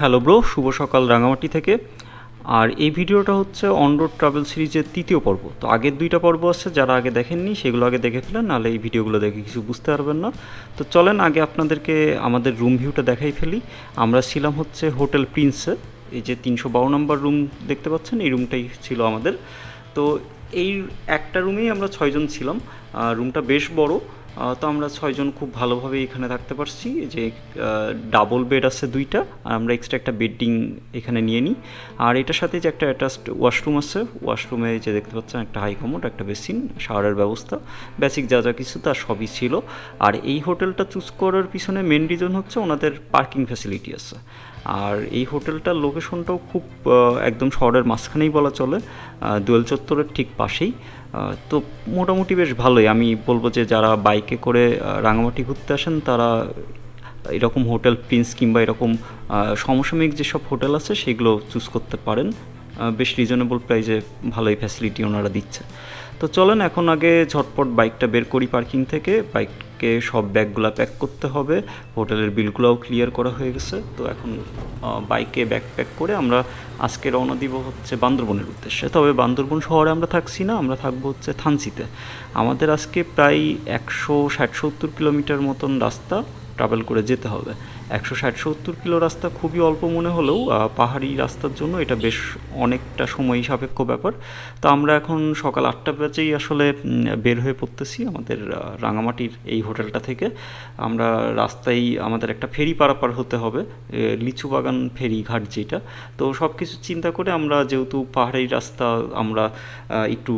Hello bro, শুভ সকাল রাঙামাটি থেকে। আর এই ভিডিওটা হচ্ছে অন রোড ট্রাভেল সিরিজের তৃতীয় পর্ব। তো আগের দুইটা পর্ব আছে, যারা আগে দেখেননি সেগুলো আগে দেখে ফেলেন, নাহলে এই ভিডিওগুলো দেখে কিছু বুঝতে পারবেন না। তো চলেন আগে আপনাদেরকে আমাদের রুম ভিউটা দেখাই ফেলি। আমরা ছিলাম হচ্ছে হোটেল প্রিন্সে। এই যে 352 নম্বর রুম দেখতে পাচ্ছেন, এই রুমটাই ছিল আমাদের। তো এই একটা রুমেই আমরা 6 জন ছিলাম। রুমটা বেশ বড়। তো আমরা 6 জন খুব ভালোভাবে এখানে থাকতে পারছি। যে ডাবল বেড আছে 2টা, আর আমরা এক্সট্রা একটা বেডিং এখানে নিয়ে নিই। আর এটার সাথে যে একটা অ্যাটাচড ওয়াশরুম আছে, ওয়াশরুমে যে দেখতে পাচ্ছেন একটা হাই কমোড, একটা বেসিন, শাওয়ারের ব্যবস্থা, বেসিক যা যা কিছু তার সবই ছিল। আর এই হোটেলটা চুজ করার পিছনে মেন রিজন হচ্ছে ওনাদের পার্কিং ফ্যাসিলিটি আছে। আর এই হোটেলটার লোকেশনটাও খুব একদম শহরের মাঝখানেই বলা চলে, দোয়েল চত্বরের ঠিক পাশেই। তো মোটামুটি বেশ ভালোই। আমি বলবো যে যারা বাইকে করে রাঙামাটি ঘুরতে আসেন তারা এরকম হোটেল প্রিন্স কিংবা এরকম সমসাময়িক যেসব হোটেল আছে সেগুলো চুজ করতে পারেন। বেশ রিজনেবল প্রাইসে ভালোই ফ্যাসিলিটি ওনারা দিচ্ছে। তো চলেন এখন আগে ঝটপট বাইকটা বের করি পার্কিং থেকে। বাইককে সব ব্যাগগুলো প্যাক করতে হবে, হোটেলের বিলগুলোও ক্লিয়ার করা হয়ে গেছে। তো এখন বাইকে ব্যাগ প্যাক করে আমরা আজকে রওনা দিব হচ্ছে বান্দরবনের উদ্দেশ্যে। তবে বান্দরবন শহরে আমরা থাকছি না, আমরা থাকবো হচ্ছে থানচিতে। আমাদের আজকে প্রায় 160-70 কিলোমিটার মতন রাস্তা ট্রাভেল করে যেতে হবে। 160-70 কিলো রাস্তা খুবই অল্প মনে হলেও পাহাড়ি রাস্তার জন্য এটা বেশ অনেকটা সময় সাপেক্ষ ব্যাপার। তো আমরা এখন সকাল 8টা বাজেই আসলে বের হয়ে পড়তেছি আমাদের রাঙামাটির এই হোটেলটা থেকে। আমরা রাস্তায় আমাদের একটা ফেরি পারাপার হতে হবে, লিচু বাগান ফেরি ঘাট যেটা। তো সব কিছু চিন্তা করে আমরা, যেহেতু পাহাড়ি রাস্তা, আমরা একটু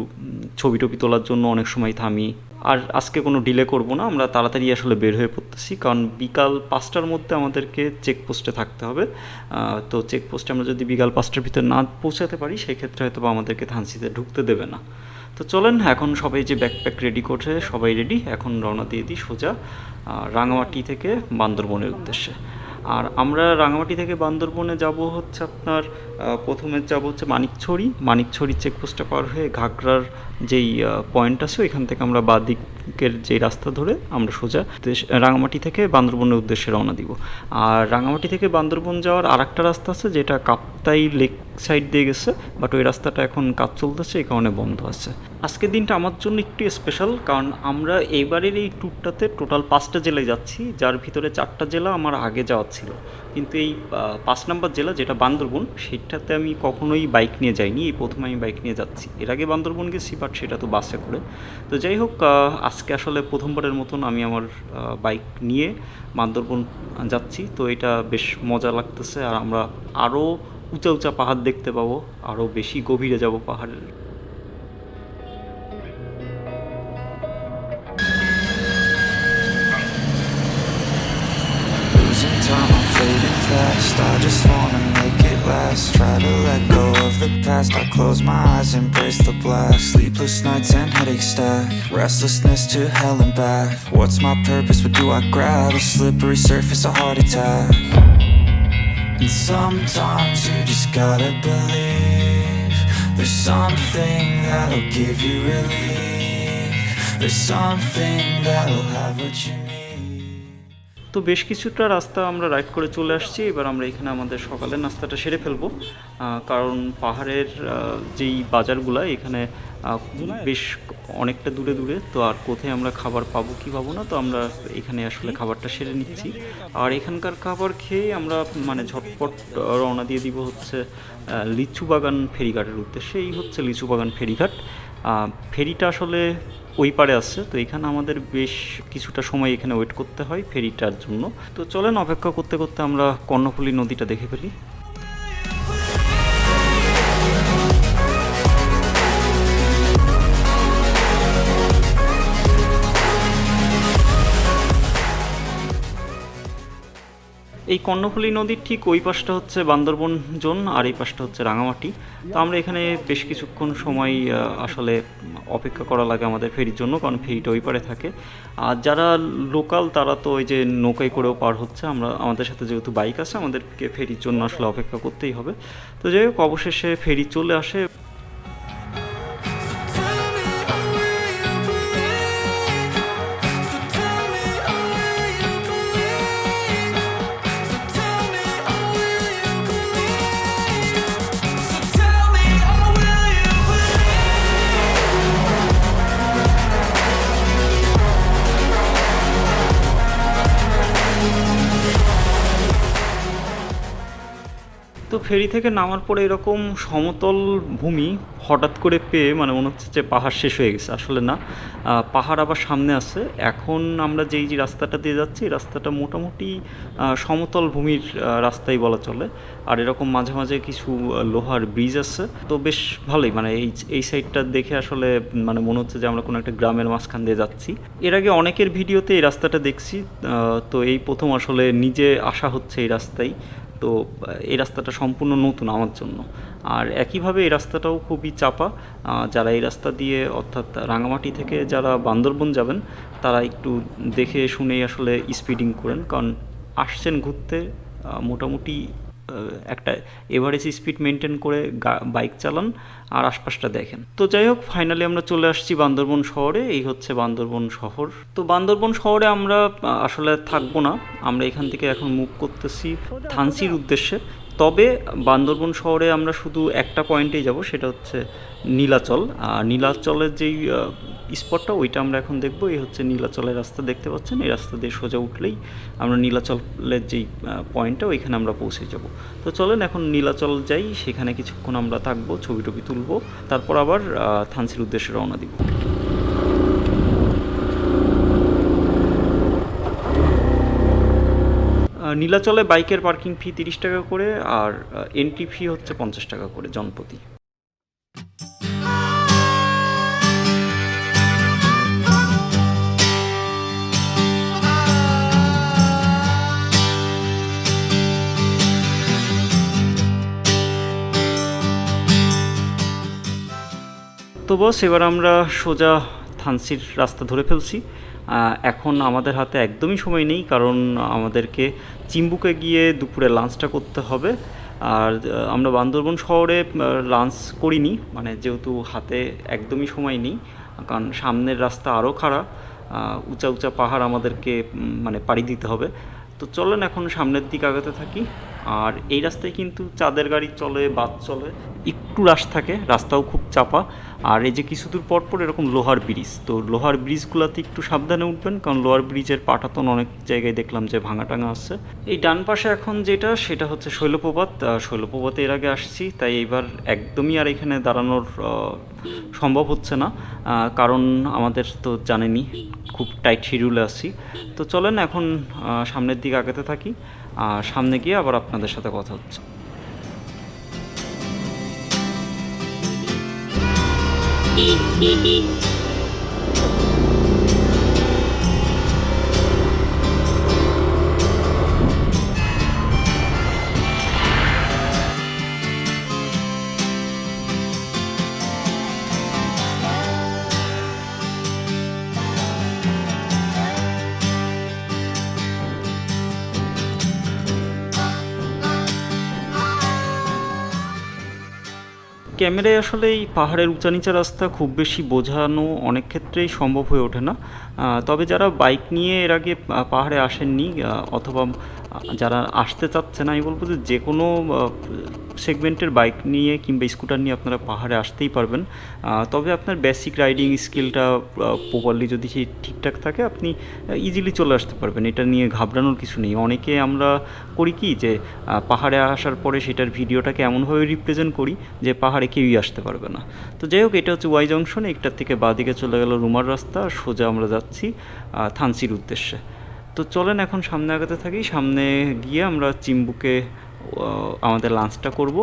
ছবি টবি তোলার জন্য অনেক সময় থামি। আর আজকে কোনো ডিলে করব না, আমরা তাড়াতাড়ি আসলে বের হয়ে পড়তেছি, কারণ বিকাল 5টার মধ্যে আমাদেরকে চেকপোস্টে থাকতে হবে। তো চেকপোস্টে আমরা যদি বিকাল 5টার ভিতরে না পৌঁছাতে পারি সেক্ষেত্রে হয়তো বা আমাদেরকে থানচিতে ঢুকতে দেবে না। তো চলেন এখন সবাই যে ব্যাকপ্যাক রেডি করছে, সবাই রেডি, এখন রওনা দিয়ে দিই সোজা রাঙামাটি থেকে বান্দরবনের উদ্দেশ্যে। আর আমরা রাঙামাটি থেকে বান্দরবনে যাব হচ্ছে আপনার প্রথমে যাব হচ্ছে মানিকছড়ি চেকপোস্টটা পার হয়ে ঘাগড়ার যেই পয়েন্ট আছে ওইখান থেকে আমরা বাঁ দিকের যে রাস্তা ধরে আমরা সোজা রাঙামাটি থেকে বান্দরবনের উদ্দেশ্যে রওনা দিব। আর রাঙামাটি থেকে বান্দরবন যাওয়ার আরেকটা রাস্তা আছে যেটা কাপ্তাই লেক সাইড দিয়ে গেছে, বাট ওই রাস্তাটা এখন কাজ চলতেছে, এই কারণে বন্ধ আছে। আজকের দিনটা আমার জন্য একটু স্পেশাল, কারণ আমরা এইবারের এই ট্যুরটাতে টোটাল 5টা জেলায় যাচ্ছি, যার ভিতরে 4টা জেলা আমার আগে যাওয়া ছিল। কিন্তু এই 5 নম্বর জেলা যেটা বান্দরবন, সেইটাতে আমি কখনোই বাইক নিয়ে যাইনি, এই প্রথম আমি বাইক নিয়ে যাচ্ছি। এর আগে বান্দরবন গেছি, বাট সেটা তো বাসে করে। তো যাই হোক, আজকে আসলে প্রথমবারের মতন আমি আমার বাইক নিয়ে বান্দরবন যাচ্ছি। তো এটা বেশ মজা লাগতেছে। আর আমরা আরও উঁচা উঁচা পাহাড় দেখতে পাবো, আরও বেশি গভীরে যাব পাহাড়ের। Fast, I just wanna make it last. Try to let go of the past. I close my eyes, embrace the blast. Sleepless nights and headaches stack. Restlessness to hell and back. What's my purpose? What do I grab? A slippery surface, a heart attack. And sometimes you just gotta believe there's something that'll give you relief. There's something that'll have what you need. তো বেশ কিছুটা রাস্তা আমরা ride করে চলে আসছি। এবার আমরা এখানে আমাদের সকালের নাস্তাটা সেরে ফেলবো, কারণ পাহাড়ের যেই বাজারগুলো এখানে বেশ অনেকটা দূরে দূরে। তো আর কোথায় আমরা খাবার পাবো কি পাবো না, তো আমরা এখানে আসলে খাবারটা সেরে নিচ্ছি। আর এখানকার খাবার খেয়ে আমরা মানে ঝটপট রওনা দিয়ে দিব হচ্ছে লিচু বাগান ফেরিঘাটের উদ্দেশ্যে। এই হচ্ছে লিচু বাগান ফেরিঘাট। ফেরিটা আসলে ওই পারে আছে, তো এখানে আমাদের বেশ কিছুটা সময় এখানে ওয়েট করতে হয় ফেরিটার জন্য। তো চলেন অপেক্ষা করতে করতে আমরা কর্ণফুলী নদীটা দেখে ফেলি। এই কর্ণফুলী নদীর ঠিক ওই পাশটা হচ্ছে বান্দরবন জোন, আর এই পাশটা হচ্ছে রাঙামাটি। তো আমরা এখানে বেশ কিছুক্ষণ সময় আসলে অপেক্ষা করা লাগে আমাদের ফেরির জন্য, কারণ ফেরিটা ওই পারে থাকে। আর যারা লোকাল তারা তো ওই যে নৌকায় করেও পার হচ্ছে। আমাদের সাথে যেহেতু বাইক আছে, আমাদেরকে ফেরির জন্য আসলে অপেক্ষা করতেই হবে। তো যাই হোক, অবশেষে ফেরি চলে আসে। ফেরি থেকে নামার পরে এরকম সমতল ভূমি হঠাৎ করে পেয়ে মানে মনে হচ্ছে যে পাহাড় শেষ হয়ে গেছে, আসলে না, পাহাড় আবার সামনে আছে। এখন আমরা যেই যে রাস্তাটা দিয়ে যাচ্ছি এই রাস্তাটা মোটামুটি সমতল ভূমির রাস্তাই বলা চলে। আর এরকম মাঝে মাঝে কিছু লোহার ব্রিজ আছে, তো বেশ ভালোই, মানে এই সাইডটা দেখে আসলে মানে মনে হচ্ছে যে আমরা কোনো একটা গ্রামের মাঝখান দিয়ে যাচ্ছি। এর আগে অনেকের ভিডিওতে এই রাস্তাটা দেখছি, তো এই প্রথম আসলে নিজে আসা হচ্ছে এই রাস্তায়। তো এই রাস্তাটা সম্পূর্ণ নতুন আমার জন্য। আর একইভাবে এই রাস্তাটাও খুবই চাপা। যারা এই রাস্তা দিয়ে অর্থাৎ রাঙামাটি থেকে যারা বান্দরবন যাবেন তারা একটু দেখে শুনেই আসলে স্পিডিং করেন, কারণ আসছেন ঘুরতে, মোটামুটি একটা এভারেজ স্পিড মেনটেন করে বাইক চালান আর আশপাশটা দেখেন। তো যাই হোক, ফাইনালি আমরা চলে আসছি বান্দরবন শহরে। এই হচ্ছে বান্দরবন শহর। তো বান্দরবন শহরে আমরা আসলে থাকবো না, আমরা এখান থেকে এখন মুভ করতেছি থানচির উদ্দেশ্যে। তবে বান্দরবন শহরে আমরা শুধু একটা পয়েন্টেই যাব, সেটা হচ্ছে নীলাচল। নীলাচলের যেই স্পটটা ওইটা আমরা এখন দেখব। এই হচ্ছে নীলাচলের রাস্তা, দেখতে পাচ্ছেন। এই রাস্তা দিয়ে সোজা উঠলেই আমরা নীলাচলের যেই পয়েন্টটা ওইখানে আমরা পৌঁছে যাব। তো চলেন এখন নীলাচল যাই, সেখানে কিছুক্ষণ আমরা থাকবো, ছবি টবি তুলবো, তারপর আবার থানচির উদ্দেশ্যে রওনা দিব। নীলাচলে বাইকের পার্কিং ফি 30 টাকা করে, আর এন্ট্রি ফি হচ্ছে 50 টাকা করে জনপ্রতি। তো বস, এবার আমরা সোজা থানচির রাস্তা ধরে ফেলছি। এখন আমাদের হাতে একদমই সময় নেই, কারণ আমাদেরকে চিম্বুকে গিয়ে দুপুরে লাঞ্চটা করতে হবে। আর আমরা বান্দরবন শহরে লাঞ্চ করিনি, মানে যেহেতু হাতে একদমই সময় নেই, কারণ সামনের রাস্তা আরও খারাপ, উঁচা উঁচা পাহাড় আমাদেরকে মানে পাড়ি দিতে হবে। তো চলেন এখন সামনের দিকে আগাতে থাকি। আর এই রাস্তায় কিন্তু চাঁদের গাড়ি চলে, বাস চলে, একটু রাশ থাকে, রাস্তাও খুব চাপা। আর এই যে কিছু দূর পর পর এরকম লোহার ব্রিজ, তো লোহার ব্রিজগুলোতে একটু সাবধানে উঠবেন, কারণ লোহার ব্রিজের পাটাতন অনেক জায়গায় দেখলাম যে ভাঙা টাঙা আছে। এই ডান পাশে এখন যেটা, সেটা হচ্ছে শৈলপ্রপাত। শৈলপ্রপাতে এর আগে আসছি, তাই এবার একদমই আর এখানে দাঁড়ানোর সম্ভব হচ্ছে না, কারণ আমাদের তো জানেনই খুব টাইট শিডিউলে আছি। তো চলেন এখন সামনের দিকে আগাতে থাকি, আর সামনে গিয়ে আবার আপনাদের সাথে কথা হচ্ছে। ক্যামেরায় আসলে এই পাহাড়ের উঁচা নিচা রাস্তা খুব বেশি বোঝানো অনেক ক্ষেত্রেই সম্ভব হয়ে ওঠে না। তবে যারা বাইক নিয়ে এর আগে পাহাড়ে আসেননি, অথবা যারা আসতে চাচ্ছেন, আমি বলবো যে কোনো সেগমেন্টের বাইক নিয়ে কিংবা স্কুটার নিয়ে আপনারা পাহাড়ে আসতেই পারবেন। তবে আপনার বেসিক রাইডিং স্কিলটা প্রপারলি যদি সেই ঠিকঠাক থাকে, আপনি ইজিলি চলে আসতে পারবেন। এটা নিয়ে ঘাবড়ানোর কিছু নেই। অনেকে আমরা করি কি যে পাহাড়ে আসার পরে সেটার ভিডিওটাকে এমনভাবে রিপ্রেজেন্ট করি যে পাহাড়ে কেউই আসতে পারবে না। তো যাই হোক, এটা হচ্ছে ওয়াই জংশন, একটার থেকে বাঁদিকে চলে গেল রুমার রাস্তা, আর সোজা আমরা যাচ্ছি থানচির উদ্দেশ্যে। তো চলেন এখন সামনে আগাতে থাকি। সামনে গিয়ে আমরা চিম্বুকে আমাদের লাঞ্চটা করব।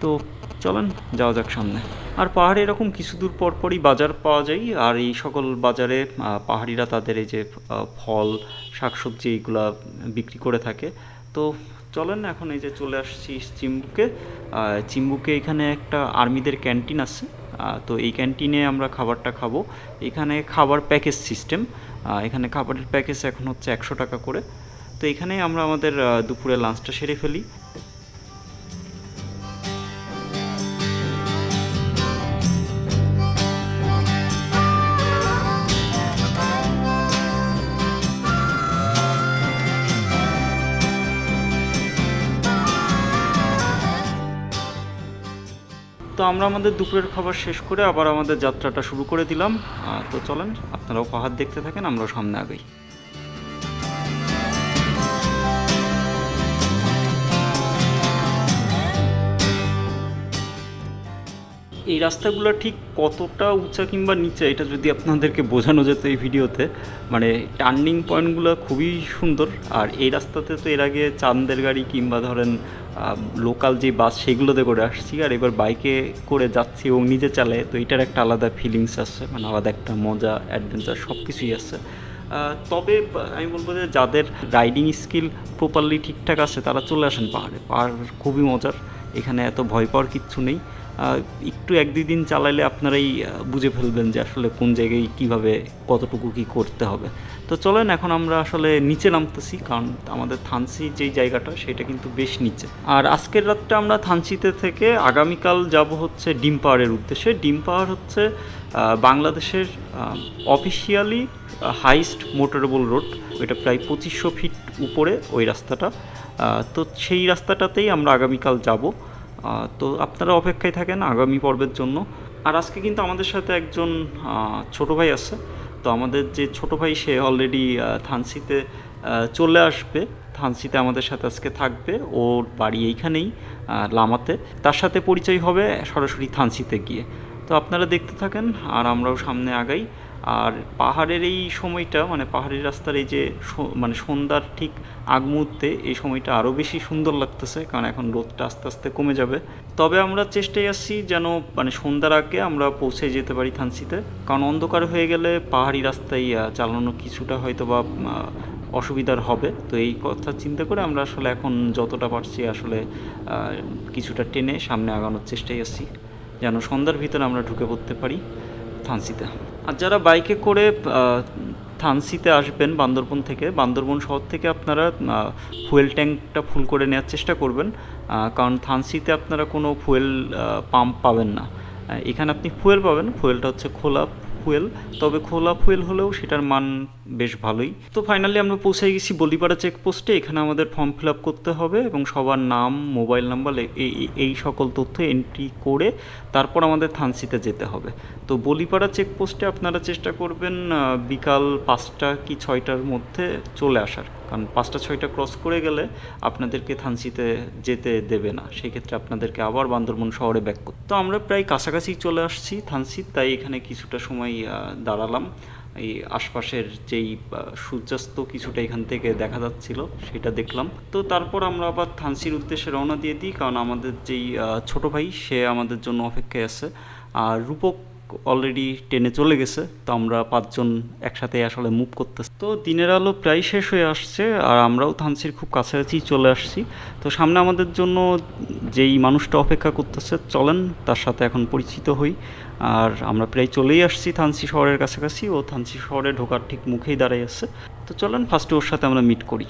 তো চলেন যাওয়া যাক সামনে। আর পাহাড়ে এরকম কিছু দূর পর পরই বাজার পাওয়া যায়, আর এই সকল বাজারে পাহাড়িরা তাদের এই যে ফল শাকসবজি এইগুলা বিক্রি করে থাকে। তো চলেন এখন এই যে চলে আসছি চিম্বুকে। চিম্বুকে এখানে একটা আর্মিদের ক্যান্টিন আছে, তো এই ক্যান্টিনে আমরা খাবারটা খাবো। এখানে খাবার প্যাকেজ সিস্টেম, এখানে খাবারের প্যাকেজ এখন হচ্ছে 100 টাকা করে। তো এখানেই আমরা আমাদের দুপুরে লাঞ্চটা সেরে ফেলি। তো আমরা আমাদের দুপুরের খাবার শেষ করে আবার আমাদের যাত্রাটা শুরু করে দিলাম। তো চলেন আপনারাও পাহাড় দেখতে থাকেন, আমরাও সামনে আগাই। এই রাস্তাগুলো ঠিক কতটা উঁচা কিংবা নিচে এটা যদি আপনাদেরকে বোঝানো যেত এই ভিডিওতে, মানে টার্নিং পয়েন্টগুলো খুবই সুন্দর। আর এই রাস্তাতে তো এর আগে চাঁদের গাড়ি কিংবা ধরেন লোকাল যে বাস সেগুলোতে করে আসছি, আর এবার বাইকে করে যাচ্ছি এবং নিজে চালায়, তো এটার একটা আলাদা ফিলিংস আছে, মানে আলাদা একটা মজা, অ্যাডভেঞ্চার সব কিছুই আছে। তবে আমি বলবো যে যাদের রাইডিং স্কিল প্রপারলি ঠিকঠাক আছে তারা চলে আসেন পাহাড়ে। পাহাড় খুবই মজার, এখানে এত ভয় পাওয়ার কিচ্ছু নেই। একটু 1-2 দিন চালাইলে আপনারাই বুঝে ফেলবেন যে আসলে কোন জায়গায় কীভাবে কতটুকু কী করতে হবে। তো চলেন এখন আমরা আসলে নিচে নামতেছি, কারণ আমাদের থানসি যেই জায়গাটা সেটা কিন্তু বেশ নিচে। আর আজকের রাতটা আমরা থানসিতে থেকে আগামীকাল যাব হচ্ছে ডিম পাহাড়ের উদ্দেশ্যে। ডিম পাহাড় হচ্ছে বাংলাদেশের অফিসিয়ালি হাইস্ট মোটরেবল রোড, এটা প্রায় 2500 ফিট উপরে ওই রাস্তাটা। তো সেই রাস্তাটাতেই আমরা আগামীকাল যাব। তো আপনারা অপেক্ষায় থাকেন আগামী পর্বের জন্য। আর আজকে কিন্তু আমাদের সাথে একজন ছোটো ভাই আছে। তো আমাদের যে ছোটো ভাই সে অলরেডি থানসিতে চলে আসবে, থানসিতে আমাদের সাথে আজকে থাকবে, ওর বাড়ি এইখানেই লামাতে। তার সাথে পরিচয় হবে সরাসরি থানসিতে গিয়ে। তো আপনারা দেখতে থাকেন আর আমরাও সামনে আগাই। আর পাহাড়ের এই সময়টা, মানে পাহাড়ের রাস্তার এই যে মানে সন্ধ্যার ঠিক আগ মুহূর্তে এই সময়টা আরও বেশি সুন্দর লাগতেছে, কারণ এখন রোদটা আস্তে আস্তে কমে যাবে। তবে আমরা চেষ্টায় আসছি যেন মানে সন্ধ্যার আগে আমরা পৌঁছে যেতে পারি থানসিতে, কারণ অন্ধকার হয়ে গেলে পাহাড়ি রাস্তায় চালানো কিছুটা হয়তো বা অসুবিধার হবে। তো এই কথা চিন্তা করে আমরা আসলে এখন যতটা পারছি আসলে কিছুটা টেনে সামনে আগানোর চেষ্টায় আসছি, যেন সন্ধ্যার ভিতরে আমরা ঢুকে পড়তে পারি থানসিতে। আর যারা বাইকে করে থানসিতে আসবেন বান্দরবন থেকে, বান্দরবন শহর থেকে আপনারা ফুয়েল ট্যাঙ্কটা ফুল করে নেওয়ার চেষ্টা করবেন, কারণ থানসিতে আপনারা কোনো ফুয়েল পাম্প পাবেন না। এখানে আপনি ফুয়েল পাবেন, ফুয়েলটা হচ্ছে খোলা ফুয়েল, তবে খোলা ফুয়েল হলেও সেটার মান বেশ ভালোই। তো ফাইনালি আমরা পৌঁছে গেছি বলিপাড়া চেকপোস্টে। এখানে আমাদের ফর্ম ফিল আপ করতে হবে এবং সবার নাম, মোবাইল নাম্বার এই সকল তথ্য এন্ট্রি করে তারপর আমাদের থানসিতে যেতে হবে। তো বলিপাড়া চেকপোস্টে আপনারা চেষ্টা করবেন বিকাল 5টা কি 6টার মধ্যে চলে আসার, কারণ 5টা 6টা ক্রস করে গেলে আপনাদেরকে থানসিতে যেতে দেবে না, সেক্ষেত্রে আপনাদেরকে আবার বান্দরবন শহরে ব্যাক করতে। তো আমরা প্রায় কাছাকাছি চলে আসছি থানসিত, তাই এখানে কিছুটা সময় দাঁড়ালাম। এই আশপাশের যেই সূর্যাস্ত কিছুটা এখান থেকে দেখা যাচ্ছিল সেটা দেখলাম। তো তারপর আমরা আবার থানসির উদ্দেশ্যে রওনা দিয়ে দিই, কারণ আমাদের যেই ছোটো ভাই সে আমাদের জন্য অপেক্ষায় আছে। আর রূপক অলরেডি ট্রেনে চলে গেছে, তো আমরা 5 জন একসাথে আসলে মুভ করতেছি। তো দিনের আলো প্রায় শেষ হয়ে আসছে আর আমরাও থানসির খুব কাছাকাছি চলে আসছি। তো সামনে আমাদের জন্য যেই মানুষটা অপেক্ষা করতেছে, চলেন তার সাথে এখন পরিচিত হই। আর আমরা প্রায় চলেই আসছি থানসি শহরের কাছাকাছি, ও থানসি শহরে ঢোকার ঠিক মুখেই দাঁড়াই আছে। তো চলেন ফার্স্টে ওর সাথে আমরা মিট করি।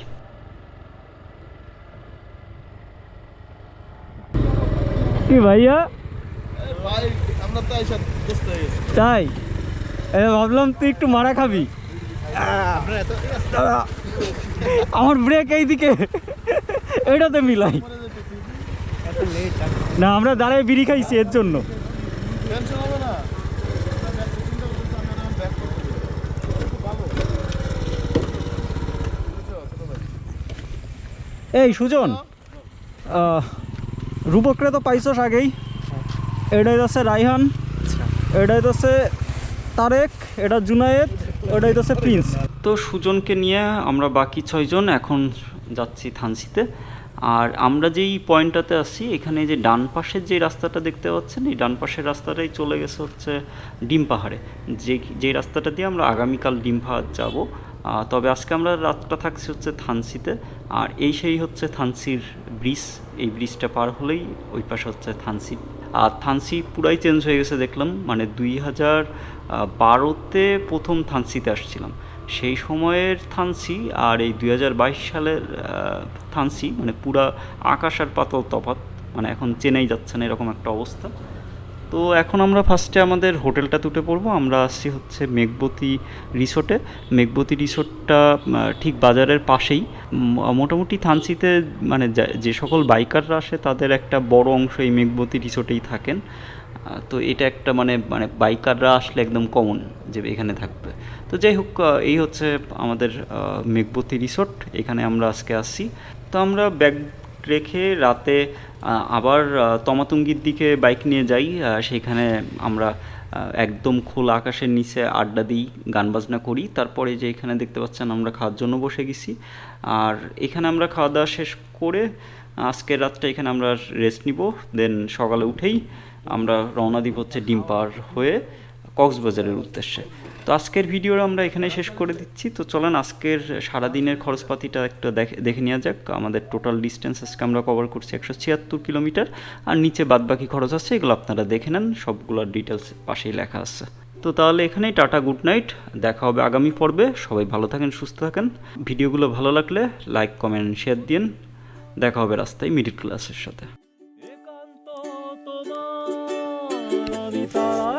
কি ভাইয়া ভাই আমরা তো আইসা দোস্ত হয়ে গেছি। তাই ভাবলাম তুই একটু মারা খাবি। আপনার এত আমার ব্রেক এইদিকে, এটাতে মিলাই এত লেট না, আমরা দাঁড়ায় বিড়ি খাইছি এর জন্য। টেনশন হবে না। এই সুজন, রূপকরে তো পাইছস আগেই, এটাই হচ্ছে রাইহান, এটাই হচ্ছে তারেক, এটা জুনায়েদ, ওটাই হচ্ছে প্রিন্স। তো সুজনকে নিয়ে আমরা বাকি 6 জন এখন যাচ্ছি থানসিতে। আর আমরা যেই পয়েন্টটাতে আছি এখানে যে ডান পাশের যে রাস্তাটা দেখতে পাচ্ছেন, এই ডান পাশের রাস্তাটাই চলে গেছে হচ্ছে ডিম পাহাড়ে, যে রাস্তাটা দিয়ে আমরা আগামীকাল ডিম পাহাড় যাব। তবে আজকে আমরা রাতটা থাকছি হচ্ছে থানসিতে। আর সেই হচ্ছে থানসির ব্রিজ, এই ব্রিজটা পার হলেই ওই পাশে হচ্ছে থানসি। আর থানসি পুরাই চেঞ্জ হয়ে গেছে দেখলাম, মানে 2012-তে প্রথম থানসিতে আসছিলাম, সেই সময়ের থানসি আর এই 2022 সালের থানসি মানে পুরা আকাশ আর পাতাল তফাৎ, মানে এখন চেনাই যাচ্ছে না এরকম একটা অবস্থা। তো এখন আমরা ফার্স্টে আমাদের হোটেলটা তুটে পড়বো। আমরা আসছি হচ্ছে মেঘবতী রিসোর্টে। মেঘবতী রিসোর্টটা ঠিক বাজারের পাশেই। মোটামুটি থানসিতে মানে যে সকল বাইকাররা আসে তাদের একটা বড় অংশ এই মেঘবতী রিসোর্টেই থাকেন। তো এটা একটা মানে বাইকাররা আসলে একদম কমন যে এখানে থাকবে। তো যাই হোক, এই হচ্ছে আমাদের মেঘবতী রিসোর্ট, এখানে আমরা আজকে আসছি। তো আমরা ব্যাগ রেখে রাতে আবার তমাতুঙ্গির দিকে বাইক নিয়ে যাই। সেখানে আমরা একদম খোলা আকাশের নিচে আড্ডা দিই, গান বাজনা করি। তারপরে যে এখানে দেখতে পাচ্ছেন আমরা খাওয়ার জন্য বসে গেছি। আর এখানে আমরা খাওয়া দাওয়া শেষ করে আজকের রাতটা এখানে আমরা রেস্ট নিব। দেন সকালে উঠেই আমরা রওনা দিব হচ্ছে ডিম পাড় হয়ে কক্সবাজারের উদ্দেশ্যে। তো আজকের ভিডিওটা আমরা এখানে শেষ করে দিচ্ছি। তো চলেন আজকের সারাদিনের খরচপাতিটা একটু দেখে নেওয়া যাক। আমাদের টোটাল ডিস্টেন্স আজকে আমরা কভার করছি 176 কিলোমিটার। আর নিচে বাদবাকি খরচ আছে, এগুলো আপনারা দেখে নেন, সবগুলোর ডিটেলস পাশেই লেখা আছে। তো তাহলে এখানেই টাটা, গুড নাইট, দেখা হবে আগামী পর্বে। সবাই ভালো থাকেন, সুস্থ থাকেন। ভিডিওগুলো ভালো লাগলে লাইক, কমেন্ট, শেয়ার দিন। দেখা হবে রাস্তায় মিডল ক্লাসের সাথে। একান্ত তোমার আমি তারা